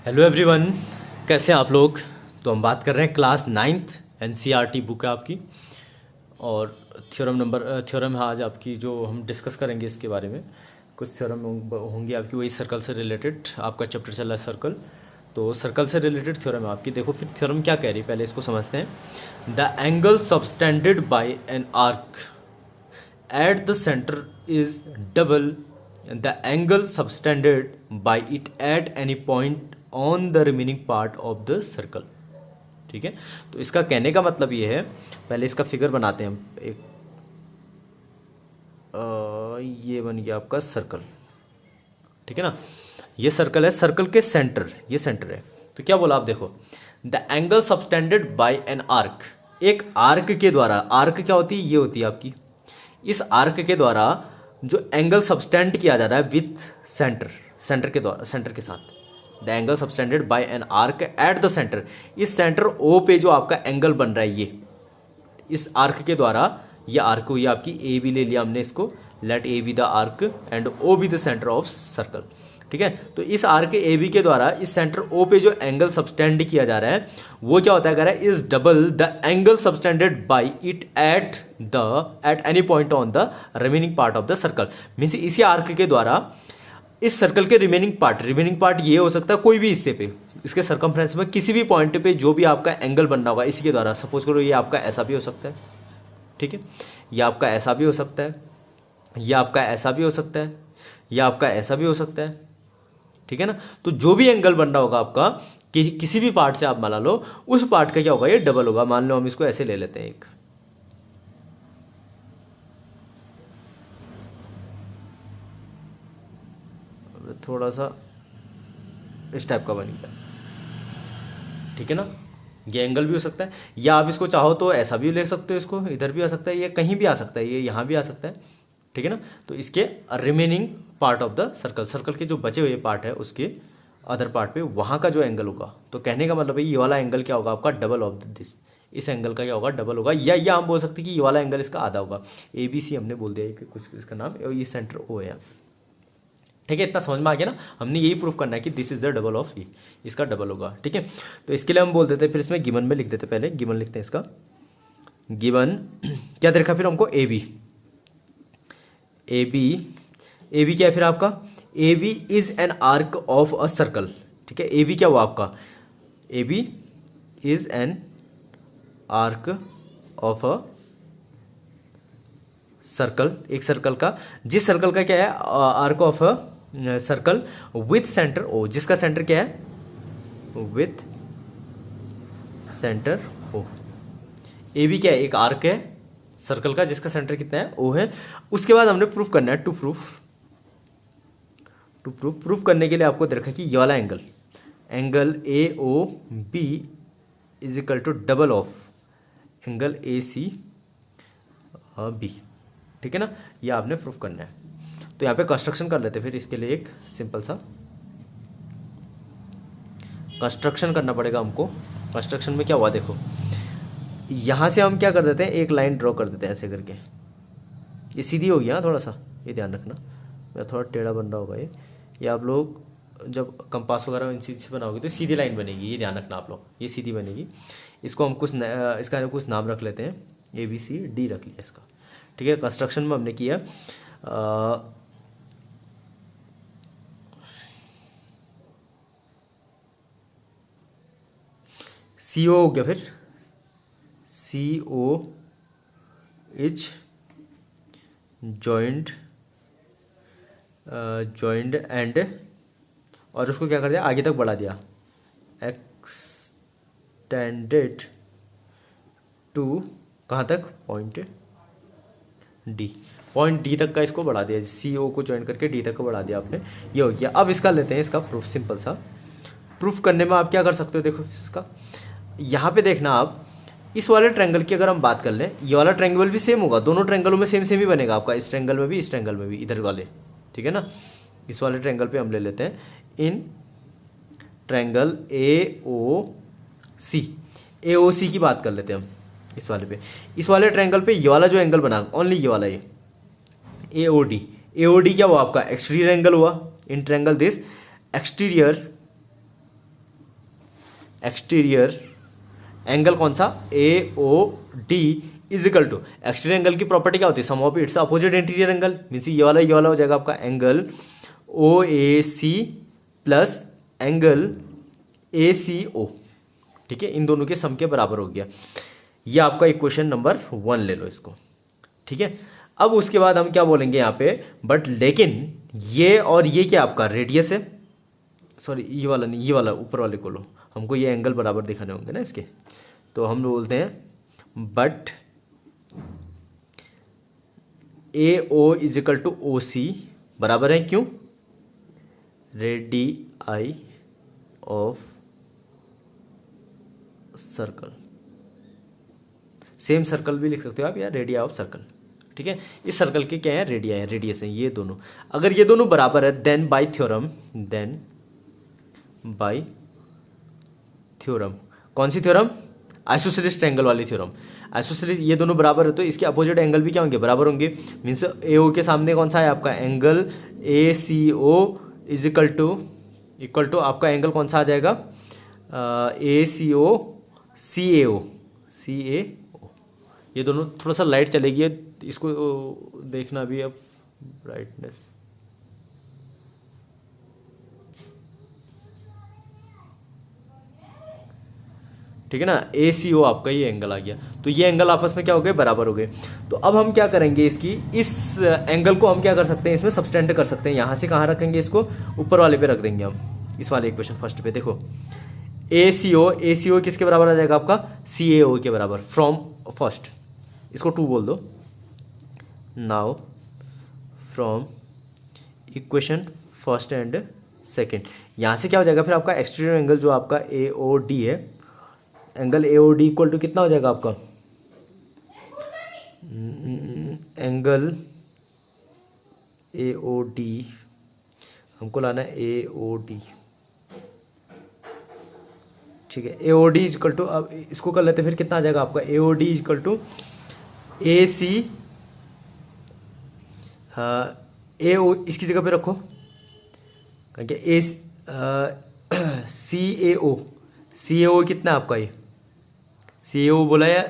Hello everyone, कैसे हैं आप लोग। तो हम बात कर रहे हैं क्लास नाइन्थ एनसीईआरटी बुक है आपकी, और थ्योरम है आज आपकी जो हम डिस्कस करेंगे। इसके बारे में कुछ थ्योरम होंगी आपकी, वही सर्कल से रिलेटेड आपका चैप्टर चल रहा है सर्कल। तो सर्कल से रिलेटेड थ्योरम है आपकी। देखो फिर थ्योरम क्या कह रही है, पहले इसको समझते हैं। The angle subtended bye an arc at the center is double the angle subtended by it at any point on the remaining part of the circle। ठीक है, तो इसका कहने का मतलब ये है, पहले इसका फिगर बनाते हैं हम एक। ये बन गया आपका सर्कल, ठीक है ना। ये सर्कल है, सर्कल के सेंटर, ये सेंटर है। तो क्या बोला आप देखो, the angle subtended bye an arc, एक आर्क के द्वारा। आर्क क्या होती है, ये होती है आपकी। इस आर्क के द्वारा जो एंगल सबस्टेंड किया जा रहा है विथ सेंटर, सेंटर के द्वारा, सेंटर के साथ। The angle subtended by an arc at the centre, इस सेंटर ओ पे जो आपका एंगल बन रहा है, ये इस आर्क के द्वारा, ये आर्क हुई आपकी ए बी, ले लिया हमने इसको। Let A B the arc and O B the centre of circle. ठीक है, तो इस आर्क ए बी के द्वारा इस सेंटर ओ पे जो एंगल सबस्टेंड किया जा रहा है वो क्या होता है, कह रहा है is double the angle subtended by it at any point on the remaining part of the circle. Means इसी आर्क के द्वारा इस सर्कल के रिमेनिंग पार्ट ये हो सकता है कोई भी हिस्से पे, इसके सर्कमफ्रेंस में किसी भी पॉइंट पे जो भी आपका एंगल बन रहा होगा इसी के द्वारा। सपोज करो ये आपका ऐसा भी हो सकता है, ठीक है, ये आपका ऐसा भी हो सकता है, ये आपका ऐसा भी हो सकता है, ये आपका ऐसा भी हो सकता है, ठीक है ना। तो जो भी एंगल बन रहा होगा आपका किसी भी पार्ट से आप मान लो, उस पार्ट का क्या होगा, ये डबल होगा। मान लो हम इसको ऐसे ले लेते हैं, एक थोड़ा सा इस टाइप का बन गया, ठीक है ना। ये एंगल भी हो सकता है, या आप इसको चाहो तो ऐसा भी ले सकते हो, इसको इधर भी आ सकता है, ये कहीं भी आ सकता है, ये यहाँ भी आ सकता है, ठीक है ना। तो इसके remaining part of the circle, circle के जो बचे हुए पार्ट है उसके अदर पार्ट पे वहाँ का जो एंगल होगा, तो कहने का मतलब है ये वाला एंगल क्या होगा आपका, डबल ऑफ दिस। इस एंगल का क्या होगा, डबल होगा। या हम बोल सकते हैं कि ये वाला एंगल इसका आधा होगा। ए बी सी हमने बोल दिया कि कुछ इसका नाम, और ये सेंटर ओ है, ठीक है। इतना समझ में आ गया ना। हमने यही प्रूफ करना है कि this is the double of E, इसका डबल होगा, ठीक है। तो इसके लिए हम बोल देते हैं, फिर इसमें गिवन में लिख देते, पहले गिवन लिखते हैं इसका। गिवन क्या देखा फिर हमको, ए बी, ए बी क्या है फिर आपका, A B is an arc of a circle, ठीक है। ए बी क्या हुआ आपका, A B is an arc of a circle, एक सर्कल का, जिस सर्कल का क्या है, arc of a circle with centre O, जिसका सेंटर क्या है, with centre O. A B क्या है, एक आर्क है सर्कल का जिसका सेंटर कितना है, ओ है। उसके बाद हमने प्रूफ करना है, टू प्रूफ करने के लिए आपको दे रखा है कि ये वाला angle A O B is equal to double of angle A C B, ठीक है ना। ये आपने प्रूफ करना है। तो यहाँ पे कंस्ट्रक्शन कर लेते हैं, फिर इसके लिए एक सिंपल सा कंस्ट्रक्शन करना पड़ेगा हमको। कंस्ट्रक्शन में क्या हुआ देखो, यहाँ से हम क्या कर देते हैं, एक लाइन ड्रॉ कर देते हैं ऐसे करके। ये सीधी हो गया थोड़ा सा, ये ध्यान रखना, मेरा थोड़ा टेढ़ा बन रहा होगा ये आप लोग जब कंपास वगैरह इन चीज़ से बनाओगे तो सीधी लाइन बनेगी, ये ध्यान रखना आप लोग, ये सीधी बनेगी। इसको हम इसका कुछ नाम रख लेते हैं, ए बी सी डी रख लिया इसका, ठीक है। कंस्ट्रक्शन में हमने किया सी ओ हो गया, फिर सी ओ इज जॉइंट एंड, और उसको क्या कर दिया, आगे तक बढ़ा दिया, एक्सटेंडेड टू कहाँ तक, पॉइंट डी, पॉइंट डी तक का इसको बढ़ा दिया, सी ओ को ज्वाइन करके डी तक को बढ़ा दिया आपने, ये हो गया। अब इसका लेते हैं इसका प्रूफ, सिंपल सा प्रूफ करने में आप क्या कर सकते हो, देखो इसका यहाँ पे देखना आप, इस वाले ट्रायंगल की अगर हम बात कर लें, ये वाला ट्रायंगल भी सेम होगा, दोनों ट्रायंगलों में सेम ही बनेगा आपका, इस ट्रायंगल में भी, इस ट्रायंगल में भी, इधर वाले, ठीक है ना। इस वाले ट्रायंगल पे हम ले लेते हैं, इन ट्रायंगल ए ओ सी की बात कर लेते हैं हम इस वाले पे। इस वाले ट्रायंगल पे ये वाला जो एंगल बना, ओनली ये वाला, ये ए ओ डी क्या हुआ आपका, एक्सटीरियर एंगल हुआ in triangle this, exterior exterior angle कौन सा, A O D is equal to, exterior angle की प्रॉपर्टी क्या होती है, sum of its opposite interior angle, means ये वाला हो जाएगा आपका angle O A C plus angle A C O, ठीक है, इन दोनों के सम के बराबर हो गया। ये आपका इक्वेशन नंबर 1 ले लो इसको, ठीक है। अब उसके बाद हम क्या बोलेंगे यहाँ पे, बट लेकिन ये और ये क्या आपका रेडियस है, सॉरी ये वाला नहीं, ये वाला ऊपर वाले को लो, हमको ये एंगल बराबर दिखाने होंगे ना इसके, तो हम बोलते हैं but A O is equal to O C बराबर है, क्यों, radii of circle, same circle भी लिख सकते हो आप या रेडिया ऑफ सर्कल, ठीक है। इस सर्कल के क्या है, रेडिया है, रेडियस है ये दोनों, अगर ये दोनों बराबर है देन बाय थ्योरम, कौन सी थ्योरम, आइसोसेलेस ट्रायंगल वाली थ्योरम, आइसोसेलेस, ये दोनों बराबर है तो इसके अपोजिट एंगल भी क्या होंगे, बराबर होंगे, मीन्स ए ओ के सामने कौन सा है आपका angle A C O is equal to आपका एंगल कौन सा आ जाएगा, ए सी ओ सी ए ओ, ये दोनों, थोड़ा सा लाइट चलेगी इसको देखना भी अब, ब्राइटनेस, ठीक है ना, ए सी ओ आपका ये एंगल आ गया, तो ये एंगल आपस में क्या हो गए, बराबर हो गए। तो अब हम क्या करेंगे, इस एंगल को हम क्या कर सकते हैं, इसमें सब्सटेंड कर सकते हैं, यहाँ से कहाँ रखेंगे इसको, ऊपर वाले पे रख देंगे हम, इस वाले इक्वेशन फर्स्ट पे देखो, ए सी ओ किसके बराबर आ जाएगा आपका, सी ए ओ के बराबर, फ्रॉम फर्स्ट, इसको 2 बोल दो, now from equation first and second, यहाँ से क्या हो जाएगा फिर आपका एक्सटीरियर एंगल जो आपका ए ओ डी है, angle A O D equal to कितना हो जाएगा आपका, एंगल ए ओ डी, हमको लाना है ए ओ डी, ठीक है, ए ओ डी इक्वल टू, अब इसको कर लेते हैं फिर कितना आ जाएगा आपका, A O D equal to ए सी, ए ओ इसकी जगह पे रखो, ए सी ए ओ कितना आपका, ये सी ए ओ बोला या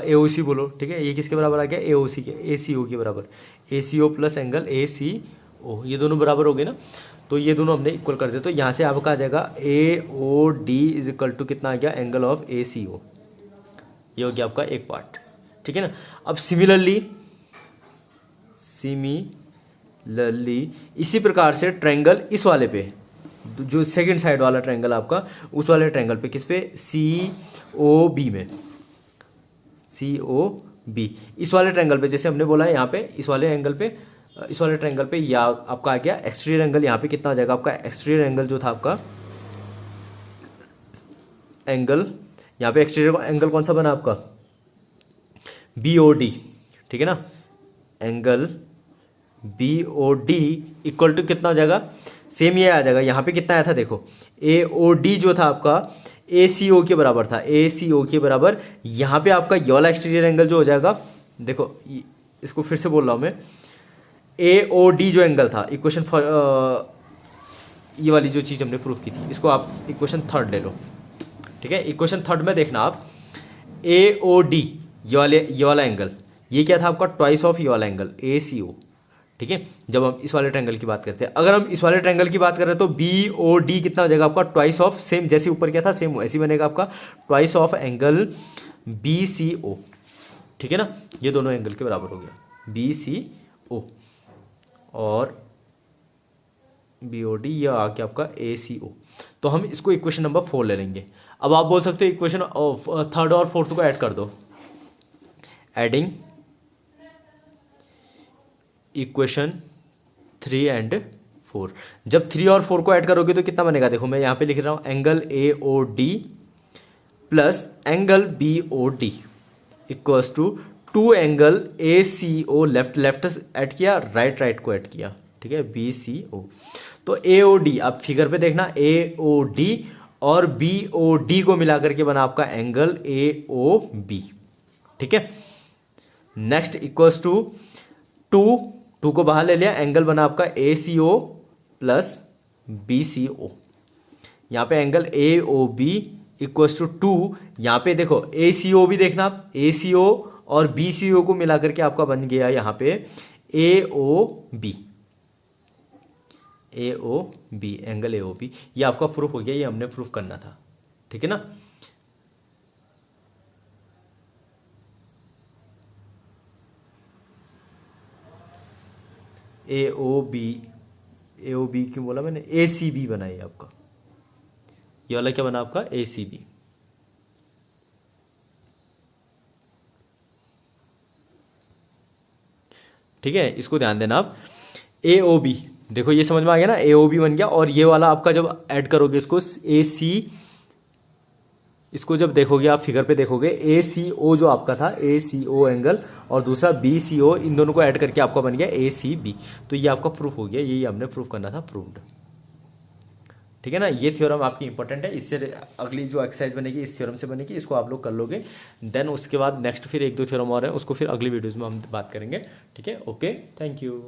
ए ओ सी बोलो, ठीक है, ये किसके बराबर आ गया, ए ओ सी के, ए सी ओ के बराबर, ए C O plus angle A C ओ, ये दोनों बराबर हो गए ना, तो ये दोनों हमने इक्वल कर दिया, तो यहाँ से आपका आ जाएगा A O D is equal to कितना आ गया, एंगल ऑफ ए सी ओ, ये हो गया आपका एक पार्ट, ठीक है ना। अब सिमिलरली इसी प्रकार से ट्रायंगल इस वाले पे, जो सेकंड साइड वाला ट्रायंगल आपका, उस वाले ट्रायंगल पे, किस पे, सी ओ बी में, सी ओ बी, इस वाले ट्रायंगल पे, जैसे हमने बोला है यहाँ पे, इस वाले एंगल पे, इस वाले ट्रायंगल पे, या आपका आ गया एक्सटीरियर एंगल, यहाँ पे कितना आ जाएगा आपका, एक्सटीरियर एंगल जो था आपका एंगल, यहाँ पे एक्सटीरियर एंगल कौन सा बना आपका, बी ओ डी, ठीक है ना, angle B O D equal to कितना हो जाएगा, सेम ये आ जाएगा, यहाँ पे कितना आया था देखो, ए ओ डी जो था आपका ए सी ओ के बराबर था, ए सी ओ के बराबर, यहाँ पे आपका ये वाला एक्सटीरियर एंगल जो हो जाएगा, देखो इसको फिर से बोल रहा हूँ मैं, ए ओ डी जो एंगल था, इक्वेशन ये वाली जो चीज़ हमने प्रूफ की थी, इसको आप इक्वेशन 3 ले लो, ठीक है, इक्वेशन 3 में देखना आप, ए ओ डी ये वाला एंगल, ये क्या था आपका, ट्वाइस ऑफ ये वाला एंगल ए सी ओ, ठीक है, जब हम इस वाले ट्रायंगल की बात करते हैं, अगर हम इस वाले ट्रायंगल की बात करें तो बी ओ डी कितना हो जाएगा आपका, ट्वाइस ऑफ, सेम जैसे ऊपर क्या था सेम ऐसे बनेगा आपका, twice of angle B C O, ठीक है ना, ये दोनों एंगल के बराबर हो गया, बी सी ओ और बी ओ डी, ये आ गया आपका ए सी ओ, तो हम इसको इक्वेशन नंबर 4 ले लेंगे। अब आप बोल सकते हो इक्वेशन 3rd और 4th को ऐड कर दो, एडिंग इक्वेशन 3 एंड 4, जब 3 और 4 को ऐड करोगे तो कितना बनेगा, देखो मैं यहाँ पे लिख रहा हूँ, angle A O D plus angle B O D equals to 2 angle A C O, left add किया, राइट को ऐड किया, ठीक है, बी सी ओ, तो ए ओ डी, आप फिगर पे देखना, ए ओ डी और बी ओ डी को मिलाकर के बना आपका एंगल ए ओ बी, ठीक है। नेक्स्ट इक्वल्स टू 2 को बाहर ले लिया, एंगल बना आपका ए C O plus B C O, यहाँ पे angle A O B equals to 2, यहाँ पे देखो ACO भी देखना आप, ACO और BCO को मिला करके आपका बन गया यहाँ पे AOB, एंगल AOB। ये आपका प्रूफ हो गया, ये हमने प्रूफ करना था, ठीक है ना। AOB क्यों बोला मैंने, ACB बना ये आपका, ये वाला क्या बना आपका ACB। ठीक है, इसको ध्यान देना आप। AOB देखो ये समझ में आ गया ना, AOB बन गया। और ये वाला आपका जब ऐड करोगे इसको AC, इसको जब देखोगे आप फिगर पे देखोगे ACO जो आपका था ACO एंगल और दूसरा BCO, इन दोनों को ऐड करके आपका बन गया ACB। तो ये आपका प्रूफ हो गया, यही हमने प्रूफ करना था, प्रूव्ड। ठीक है ना, ये थ्योरम आपकी इंपॉर्टेंट है। इससे अगली जो एक्सरसाइज बनेगी इस थ्योरम से बनेगी, इसको आप लोग कर लोगे। देन उसके बाद नेक्स्ट फिर 1-2 थ्योरम और है, उसको फिर अगली वीडियोज में हम बात करेंगे। ठीक है, ओके, थैंक यू।